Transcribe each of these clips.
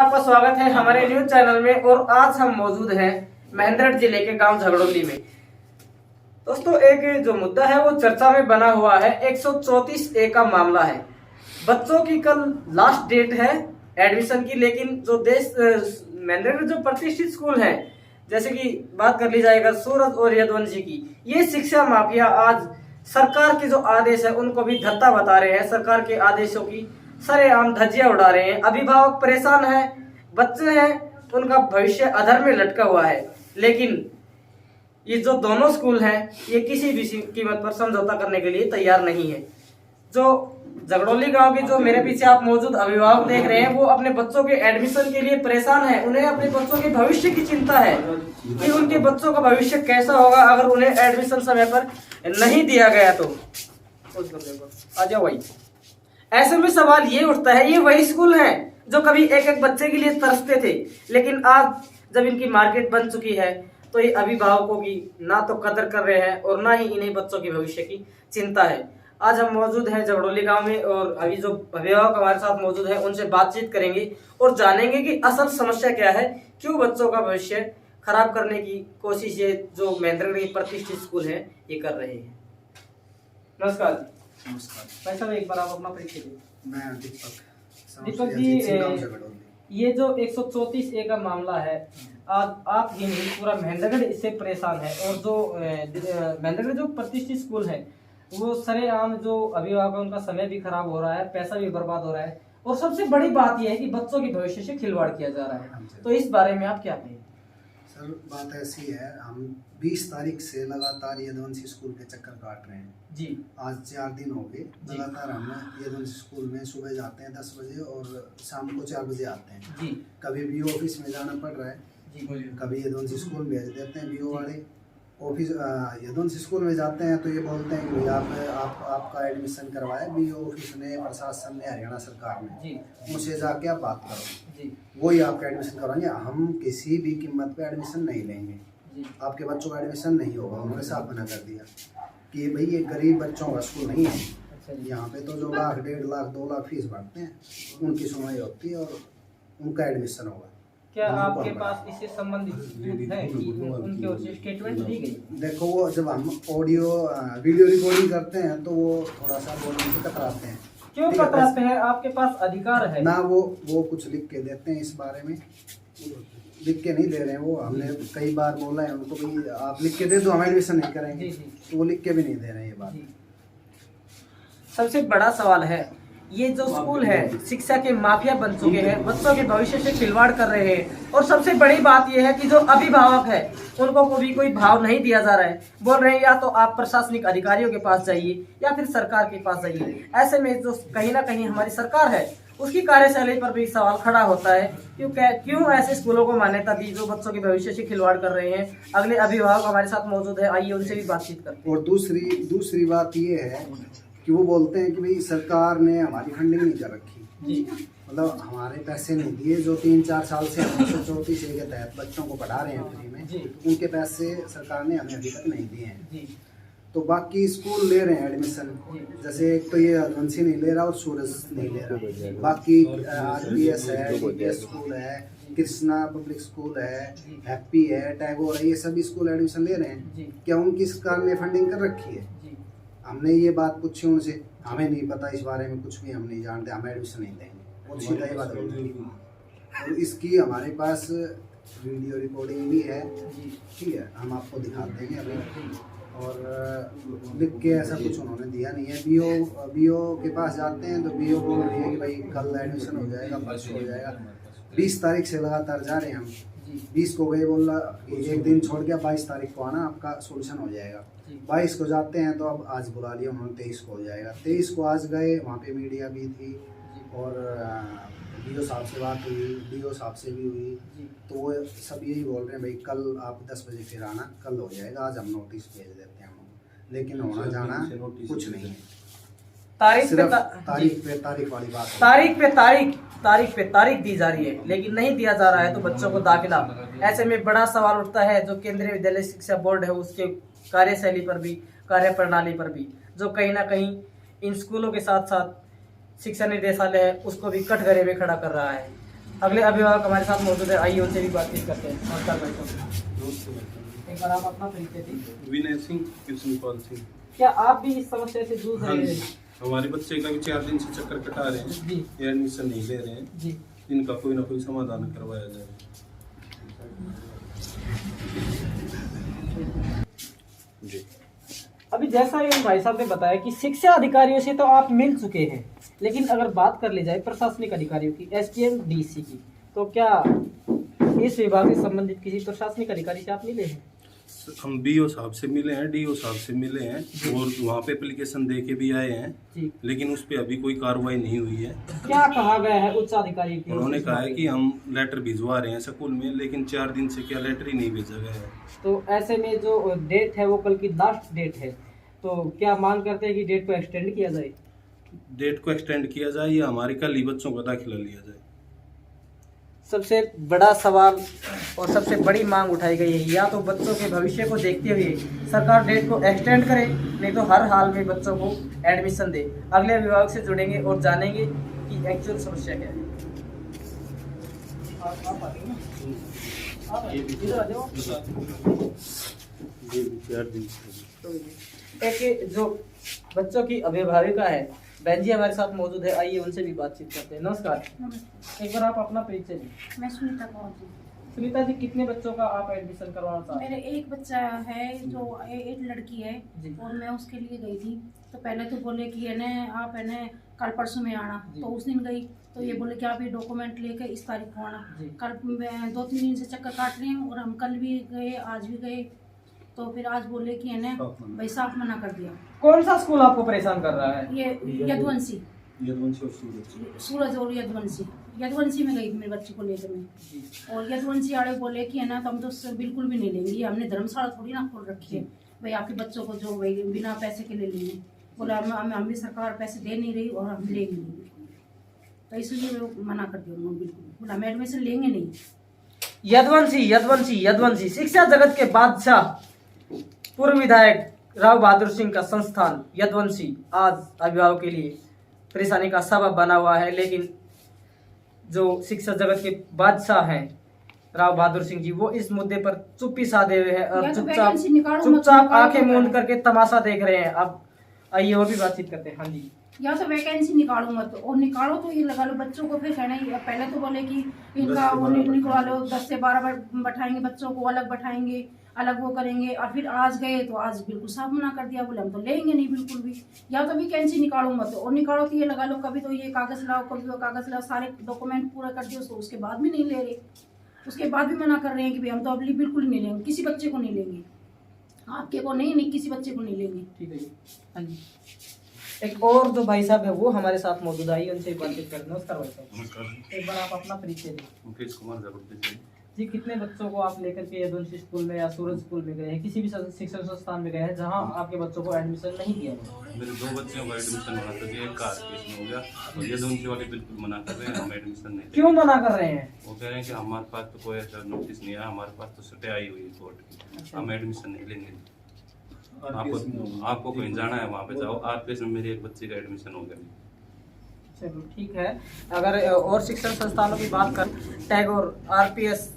आपका स्वागत है हमारे न्यूज चैनल में। और आज हम मौजूद हैं महेंद्रगढ़ जिले के गांव झगड़ोली में। दोस्तों, एक जो मुद्दा है वो चर्चा में बना हुआ है। 134A का मामला है। बच्चों की कल लास्ट डेट है एडमिशन की, लेकिन जो महेंद्रगढ़ जो प्रतिष्ठित स्कूल है, जैसे कि बात कर ली जाएगा सूरज और यदुवंशी की, ये शिक्षा माफिया आज सरकार के जो आदेश है उनको भी धत्ता बता रहे हैं। सरकार के आदेशों की सरेआम धज्जियां उड़ा रहे हैं। अभिभावक परेशान हैं, बच्चे हैं, उनका भविष्य अधर में लटका हुआ है। लेकिन ये जो दोनों स्कूल हैं ये किसी भी कीमत पर समझौता करने के लिए तैयार नहीं है। जो झगड़ोली गांव के जो मेरे पीछे आप मौजूद अभिभावक देख रहे हैं, वो अपने बच्चों के एडमिशन के लिए परेशान है। उन्हें अपने बच्चों के भविष्य की चिंता है कि उनके बच्चों का भविष्य कैसा होगा अगर उन्हें एडमिशन समय पर नहीं दिया गया तो। आ जाओ भाई। ऐसे में सवाल ये उठता है, ये वही स्कूल हैं जो कभी एक एक बच्चे के लिए तरसते थे, लेकिन आज जब इनकी मार्केट बन चुकी है तो ये अभिभावकों की ना तो कदर कर रहे हैं और ना ही इन्हें बच्चों के भविष्य की चिंता है। आज हम मौजूद हैं झगड़ोली गांव में और अभी जो अभिभावक हमारे साथ मौजूद हैं उनसे बातचीत करेंगे और जानेंगे कि असल समस्या क्या है, क्यों बच्चों का भविष्य खराब करने की कोशिश ये जो महेंद्रगढ़ के प्रतिष्ठित स्कूल है ये कर रहे हैं। नमस्कार। नमस्कार भाई साहब, एक बार आप अपना परिचय दें। मैं दीपक जी, ये जो 134A का मामला है, आज आप ही नहीं पूरा महेंद्रगढ़ इससे परेशान है। और जो महेंद्रगढ़ जो प्रतिष्ठित स्कूल है वो सरेआम जो अभिभावक है उनका समय भी खराब हो रहा है, पैसा भी बर्बाद हो रहा है, और सबसे बड़ी बात यह है कि बच्चों के भविष्य से खिलवाड़ किया जा रहा है। तो इस बारे में आप क्या कहें? सर, बात ऐसी है, हम 20 तारीख से लगातार यदुवंशी स्कूल के चक्कर काट रहे हैं जी। आज 4 दिन हो गए लगातार। हम यदुवंशी स्कूल में सुबह जाते हैं 10 बजे और शाम को 4 बजे आते हैं जी। कभी बीओ ऑफिस में जाना पड़ रहा है जी। कभी यदुवंशी स्कूल भेज देते हैं बीओ वाले। ऑफिस यदुवंशी स्कूल में जाते हैं तो ये बोलते हैं कि आपका एडमिशन करवाया बीओ ऑफिस ने, प्रशासन ने, हरियाणा सरकार ने जी। उनसे जाके आप बात करो जी। वही आपका एडमिशन करवाएंगे। हम किसी भी कीमत पे एडमिशन नहीं लेंगे जी। आपके बच्चों का एडमिशन नहीं होगा। उन्होंने साफ मना कर दिया कि भाई ये गरीब बच्चों का स्कूल नहीं है। अच्छा जी। यहाँ पे तो जो लाख, 1.5 लाख, 2 लाख फीस भरते हैं उनकी सुनवाई होती है और उनका एडमिशन होगा। क्या आपके पास इससे संबंधित है कि उनकी ओर से स्टेटमेंट दी गई? देखो, वो जब हम वीडियो रिकॉर्डिंग करते हैं तो वो थोड़ा सा बोलने से कतराते हैं। क्यों कतराते हैं? आपके पास अधिकार है ना। वो कुछ लिख के देते हैं, इस बारे में लिख के नहीं दे रहे हैं। वो हमने कई बार बोला है उनको, भाई आप लिख के दे दो, हम एडमिशन नहीं करेंगे। तो वो लिख के भी नहीं दे रहे हैं ये बात। सबसे बड़ा सवाल है, ये जो स्कूल है शिक्षा के माफिया बन चुके हैं, बच्चों के भविष्य से खिलवाड़ कर रहे हैं। और सबसे बड़ी बात यह है कि जो अभिभावक है उनको भी कोई भाव नहीं दिया जा रहा है। बोल रहे हैं या तो आप प्रशासनिक अधिकारियों के पास जाइए या फिर सरकार के पास जाइए। ऐसे में जो कहीं ना कहीं हमारी सरकार है उसकी कार्यशैली पर भी सवाल खड़ा होता है, क्यों ऐसे स्कूलों को मान्यता दी जो बच्चों के भविष्य से खिलवाड़ कर रहे हैं। अगले अभिभावक हमारे साथ मौजूद है, आइए उनसे भी बातचीत करते हैं। और दूसरी बात ये है कि वो बोलते हैं कि भाई सरकार ने हमारी फंडिंग नहीं कर रखी जी। मतलब हमारे पैसे नहीं दिए। जो 3-4 साल से 134A के तहत बच्चों को पढ़ा रहे हैं फ्री में जी। उनके पैसे सरकार ने हमें अभी तक नहीं दिए हैं जी। तो बाकी स्कूल ले रहे हैं एडमिशन। जैसे एक तो ये यदुवंशी नहीं ले रहा और सूरज नहीं ले रहा। बाकी RPS है, DPS स्कूल है, कृष्णा पब्लिक स्कूल है, हैप्पी है, टैगोर है, ये सभी स्कूल एडमिशन ले रहे हैं। क्या उनकी सरकार ने फंडिंग कर रखी है? हमने ये बात पूछी उनसे, हमें नहीं पता इस बारे में कुछ भी, हम नहीं जानते, हम एडमिशन नहीं देंगे। और सीधा ये बात बोलती है। और इसकी हमारे पास वीडियो रिकॉर्डिंग भी है, ठीक है, हम आपको दिखा देंगे अभी। और लिख के ऐसा कुछ उन्होंने दिया नहीं है। बीओ के पास जाते हैं तो बीओ बोल रही है कि भाई कल एडमिशन हो जाएगा, परसों हो जाएगा। 20 तारीख से लगातार जा रहे हैं हम। 20 को गए, बोला एक दिन छोड़ के 22 तारीख को आना, आपका सोल्यूशन हो जाएगा। 22 को जाते हैं तो अब आज बुला लिया उन्होंने, 23 को हो जाएगा। 23 को आज गए, वहाँ पे मीडिया भी थी और DO साहब से बात हुई, DO साहब से भी हुई। तो वो सब यही बोल रहे हैं भाई कल आप 10 बजे फिर आना, कल हो जाएगा। आज हम नोटिस भेज देते हैं हम, लेकिन होना जाना कुछ नहीं है। तारीख वाली बात है। तारीख पे तारीख दी जा रही है लेकिन नहीं दिया जा रहा है तो बच्चों को दाखिला। ऐसे में बड़ा सवाल उठता है जो केंद्रीय विद्यालय शिक्षा बोर्ड है उसके कार्यशैली पर भी, कार्य प्रणाली पर भी, जो कहीं ना कहीं इन स्कूलों के साथ साथ शिक्षा निदेशालय है उसको भी कटघरे में खड़ा कर रहा है। अगले अभिभावक हमारे साथ मौजूद है, आइए उनसे भी बातचीत करते हैं। नमस्कार भाई साहब, एक बार आप अपना परिचय दीजिए। विनय सिंह, कृष्णपाल सिंह। क्या आप भी इस समस्या से जूझ हाँ रहे जी, हैं? हमारे बच्चे का भी 4 दिन से चक्कर कटा रहे हैं जी ये एडमिशन नहीं ले रहे हैं। जी, इनका कोई ना कोई समाधान करवाया जाए। जी, अभी जैसा इन भाई साहब ने बताया कि शिक्षा अधिकारियों से तो आप मिल चुके हैं, लेकिन अगर बात कर ली जाए प्रशासनिक अधिकारियों की, एसडीएम डीसी की, तो क्या इस विभाग से संबंधित किसी प्रशासनिक अधिकारी से आप मिले हैं? हम बीओ साहब से मिले हैं, डीओ साहब से मिले हैं और वहाँ पे एप्लीकेशन दे के भी आए हैं, जी, लेकिन उस पर अभी कोई कार्रवाई नहीं हुई है। क्या कहा गया है उच्च अधिकारी की? उन्होंने कहा है कि हम लेटर भिजवा रहे हैं स्कूल में, लेकिन 4 दिन से क्या लेटर ही नहीं भेजा गया है। तो ऐसे में जो डेट है वो कल की लास्ट डेट है, तो क्या मांग करते हैं कि डेट को एक्सटेंड किया जाए? डेट को एक्सटेंड किया जाए या हमारे कल ही बच्चों का दाखिला लिया जाए। सबसे बड़ा सवाल और सबसे बड़ी मांग उठाई गई है, या तो बच्चों के भविष्य को देखते हुए सरकार डेट को एक्सटेंड करे, नहीं तो हर हाल में बच्चों को एडमिशन दे। अगले विभाग से जुड़ेंगे और जानेंगे कि एक्चुअल समस्या क्या है। इधर आ जाओ। एक जो बच्चों की अभिभाविका है, बहन जी हमारे साथ मौजूद है, आइए उनसे भी बातचीत करते हैं। नमस्कार, एक बार आप अपना परिचय दें। मैं सुनीता कौर जी। सुनीता जी, कितने बच्चों का आप एडमिशन करवाना चाहते हैं? मेरे एक बच्चा है जो एक लड़की है जी। और मैं उसके लिए गई थी, तो पहले तो बोले कि है ना आप है ना कल परसों में आना, जी। तो उस दिन गई तो ये बोले कि आप ये डॉक्यूमेंट लेके इस तारीख को आना। जी। कल 2-3 दिन से चक्कर काट रहे हैं और हम कल भी गए, आज भी गए, तो फिर आज बोले कि है ना भाई साफ मना कर दिया। कौन सा स्कूल आपको परेशान कर रहा है? ये यदुवंशी, यदुवंशी और सूरज। सूरज और यदुवंशी में गई थी मेरे बच्चे को लेकर मैं, जी। और यदुवंशी वाले बोले कि है ना तो हम तो उससे बिल्कुल भी नहीं लेंगे, ये हमने धर्मशाला थोड़ी ना खोल रखी है भाई आपके बच्चों को जो भाई बिना पैसे के ले लेंगे। बोला हम भी सरकार पैसे दे नहीं रही और हम लेंगे नहीं, तो इसलिए वो मना कर दिया उन्होंने बिल्कुल, बोला हम एडमिशन लेंगे नहीं। यदुवंशी शिक्षा जगत के बादशाह पूर्व विधायक राव बहादुर सिंह का संस्थान यदुवंशी आज अभिभावक के लिए परेशानी का सबब बना हुआ है। लेकिन जो शिक्षा जगत के बादशाह हैं राव बहादुर सिंह जी, वो इस मुद्दे पर चुप्पी साधे हुए हैं और या तो वैकेंसी निकालो, मत चुपचाप निकालो आंखें तो मूंद क्या? करके तमाशा देख रहे हैं। अब आइए और भी बातचीत करते हैं। हाँ जी, या तो वैकेंसी निकालो मत, और निकालो तो ये लगा लो बच्चों को, फिर कहना ही पहले तो बोले कि इनका वो निकलवा लो, 10 से 12 बैठाएंगे बच्चों को, अलग बैठाएंगे, अलग वो करेंगे, और फिर आज गए तो आज बिल्कुल साफ मना कर दिया, बोले हम तो लेंगे नहीं बिल्कुल भी। या तो वैकेंसी निकालो मत, और निकालो तो ये लगा लो कभी तो ये कागज लाओ, कभी वो कागज लाओ, सारे डॉक्यूमेंट पूरा कर दिए, तो उसके बाद भी नहीं ले रहे, उसके बाद भी मना कर रहे हैं कि भाई हम तो अभी बिल्कुल नहीं लेंगे, किसी बच्चे को नहीं लेंगे, आपके को नहीं किसी बच्चे को नहीं लेंगे। ठीक है जी। हाँ जी, एक और जो भाई साहब है वो हमारे साथ मौजूद है, उनसे बातचीत करते हैं। नमस्कार भाई साहब, नमस्कार, एक बार आप अपना परिचय दें। मुकेश कुमार जबरदस्ती। जी, कितने बच्चों को आप लेकर के यदुवंशी स्कूल में या सूरज स्कूल में गए हैं, किसी भी शिक्षण संस्थान में गए हैं जहां आपके बच्चों को एडमिशन नहीं दिया गया? मेरे 2 बच्चों का एडमिशन होना था, एक का केस में हो गया और यदुवंशी वाले बिल्कुल मना कर रहे हैं, हम एडमिशन नहीं। क्यों मना कर रहे हैं? वो कह रहे हैं कि हमारे पास तो कोई ऐसा नोटिस नहीं आया, हमारे पास तो सटे आई हुई है कोर्ट की, हम एडमिशन नहीं लेंगे। आपको कहीं जाना है वहाँ पे जाओ, आरपीएस में मेरे एक बच्चे का एडमिशन हो गया। चलो ठीक है। अगर और शिक्षण संस्थानों की बात कर, टैगोर, आरपीएस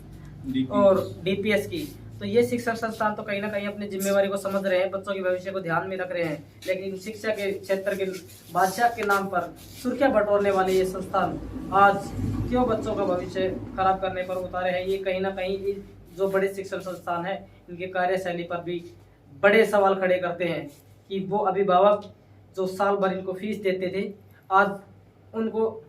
और डीपीएस की, तो ये शिक्षण संस्थान तो कहीं ना कहीं अपनी जिम्मेवारी को समझ रहे हैं, बच्चों के भविष्य को ध्यान में रख रहे हैं, लेकिन शिक्षा के क्षेत्र के बादशाह के नाम पर सुर्खियां बटोरने वाले ये संस्थान आज क्यों बच्चों का भविष्य खराब करने पर उतारे हैं? ये कहीं ना कहीं जो बड़े शिक्षण संस्थान है इनके कार्यशैली पर भी बड़े सवाल खड़े करते हैं कि वो अभिभावक जो साल भर इनको फीस देते थे, आज उनको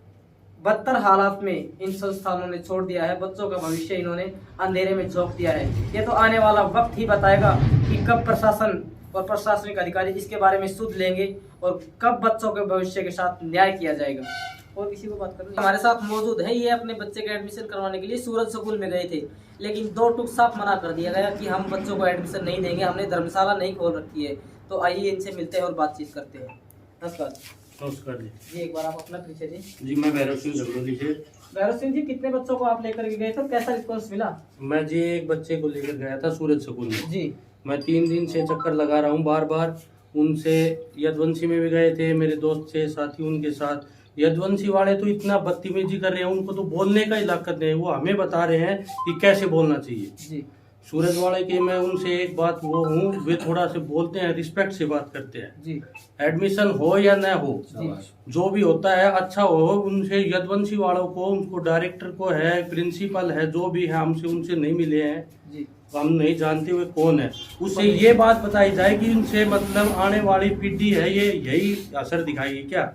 बदतर हालात में इन संस्थानों ने छोड़ दिया है, बच्चों का भविष्य इन्होंने अंधेरे में झोंक दिया है। ये तो आने वाला वक्त ही बताएगा कि कब प्रशासन और प्रशासनिक अधिकारी इसके बारे में सुध लेंगे और कब बच्चों के भविष्य के साथ न्याय किया जाएगा। और किसी को बात करनी हमारे साथ मौजूद है, ये अपने बच्चे का एडमिशन करवाने के लिए सूरज स्कूल में गए थे, लेकिन 2 टूक साफ मना कर दिया गया कि हम बच्चों को एडमिशन नहीं देंगे, हमने धर्मशाला नहीं खोल रखी है। तो आइए इनसे मिलते हैं और बातचीत करते हैं। नमस्कार नमस्कार जी। एक बार आप अपना परिचय दें। जी मैं भैरव सिंह झगड़ोली से। भैरव सिंह जी, कितने बच्चों को आप लेकर के गए थे, कैसा रिस्पॉन्स मिला? मैं जी एक बच्चे को लेकर गया था सूरज स्कूल में जी। मैं 3 दिन से चक्कर लगा रहा हूँ बार बार, उनसे यदुवंशी में भी गए थे, मेरे दोस्त थे साथी, उनके साथ यदुवंशी वाले तो इतना बदतमीजी कर रहे हैं, उनको तो बोलने का ही लायक नहीं है। वो हमें बता रहे हैं कि कैसे बोलना चाहिए। जी सूरज वाले के मैं उनसे एक बात वो हूँ, वे थोड़ा से बोलते हैं, रिस्पेक्ट से बात करते हैं। जी एडमिशन हो या न हो, जो भी होता है अच्छा हो। उनसे यदुवंशी वालों को, उनको डायरेक्टर को है, प्रिंसिपल है, जो भी है, हमसे उनसे नहीं मिले हैं, जी हम नहीं जानते हुए कौन है। उससे ये बात बताई जाए कि उनसे मतलब आने वाली पीढ़ी है ये यही असर दिखाएगी क्या।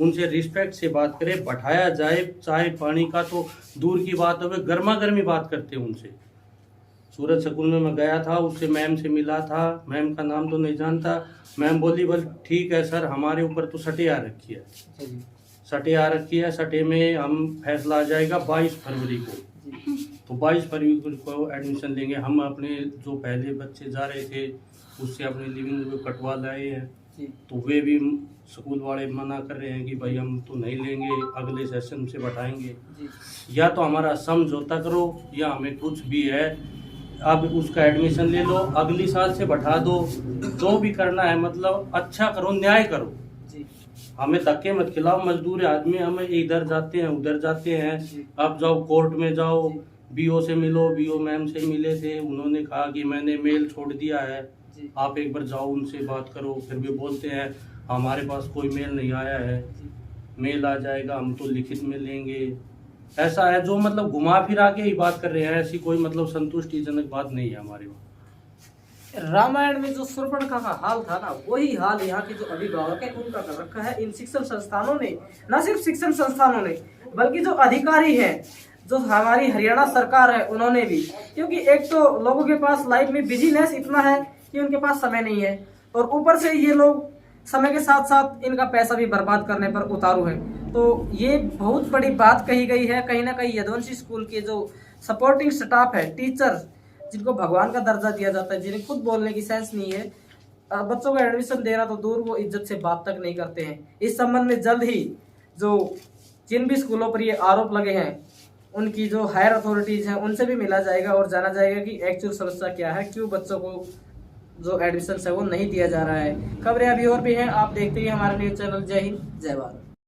उनसे रिस्पेक्ट से बात करें, बैठाया जाए। चाय पानी का तो दूर की बात है, गर्मा गर्मी बात करते हैं उनसे। सूरज स्कूल में मैं गया था, उससे मैम से मिला था, मैम का नाम तो नहीं जानता। मैम बोली बोल ठीक है सर, हमारे ऊपर तो सटे आ रखी है, सटे आ रखी है, सटे में हम फैसला आ जाएगा 22 फरवरी को। तो 22 फरवरी को एडमिशन लेंगे। हम अपने जो पहले बच्चे जा रहे थे उससे अपने लिविंग रूम कटवा लाए हैं, तो वे भी स्कूल वाले मना कर रहे हैं कि भाई हम तो नहीं लेंगे, अगले सेशन से बैठाएंगे। या तो हमारा समझौता करो या हमें कुछ भी है, अब उसका एडमिशन ले लो, अगली साल से बैठा दो, जो भी करना है मतलब अच्छा करो, न्याय करो। हमें धक्के मत खिलाओ, मजदूर आदमी, हमें इधर जाते हैं उधर जाते हैं। अब जाओ कोर्ट में जाओ, बीओ से मिलो, बीओ मैम से मिले थे, उन्होंने कहा कि मैंने मेल छोड़ दिया है, आप एक बार जाओ उनसे बात करो। फिर भी बोलते हैं हमारे पास कोई मेल नहीं आया है, मेल आ जाएगा हम तो लिखित में लेंगे। ऐसा है जो मतलब घुमा फिरा के ही बात कर रहे हैं, ऐसी कोई मतलब संतुष्टिजनक बात नहीं है हमारे वहाँ। रामायण में जो शूर्पणखा का हाल था ना, वही हाल यहाँ के जो अभिभावक है उनका कर रखा है। इन शिक्षण संस्थानों ने, न सिर्फ शिक्षण संस्थानों ने बल्कि जो अधिकारी हैं, जो हमारी हरियाणा सरकार है, उन्होंने भी। क्योंकि एक तो लोगों के पास लाइफ में बिजीनेस इतना है कि उनके पास समय नहीं है, और ऊपर से ये लोग समय के साथ साथ इनका पैसा भी बर्बाद करने पर उतारू है। तो ये बहुत बड़ी बात कही गई है। कहीं ना कहीं यदुवंशी स्कूल के जो सपोर्टिंग स्टाफ है, टीचर जिनको भगवान का दर्जा दिया जाता है, जिन्हें खुद बोलने की सेंस नहीं है, बच्चों को एडमिशन देना तो दूर, वो इज्जत से बात तक नहीं करते हैं। इस संबंध में जल्द ही जो जिन भी स्कूलों पर ये आरोप लगे हैं, उनकी जो हायर अथॉरिटीज हैं उनसे भी मिला जाएगा और जाना जाएगा कि एक्चुअल समस्या क्या है, क्यों बच्चों को जो एडमिशन है वो नहीं दिया जा रहा है। खबरें अभी और भी हैं, आप देखते ही हमारे न्यूज़ चैनल। जय हिंद, जय भारत।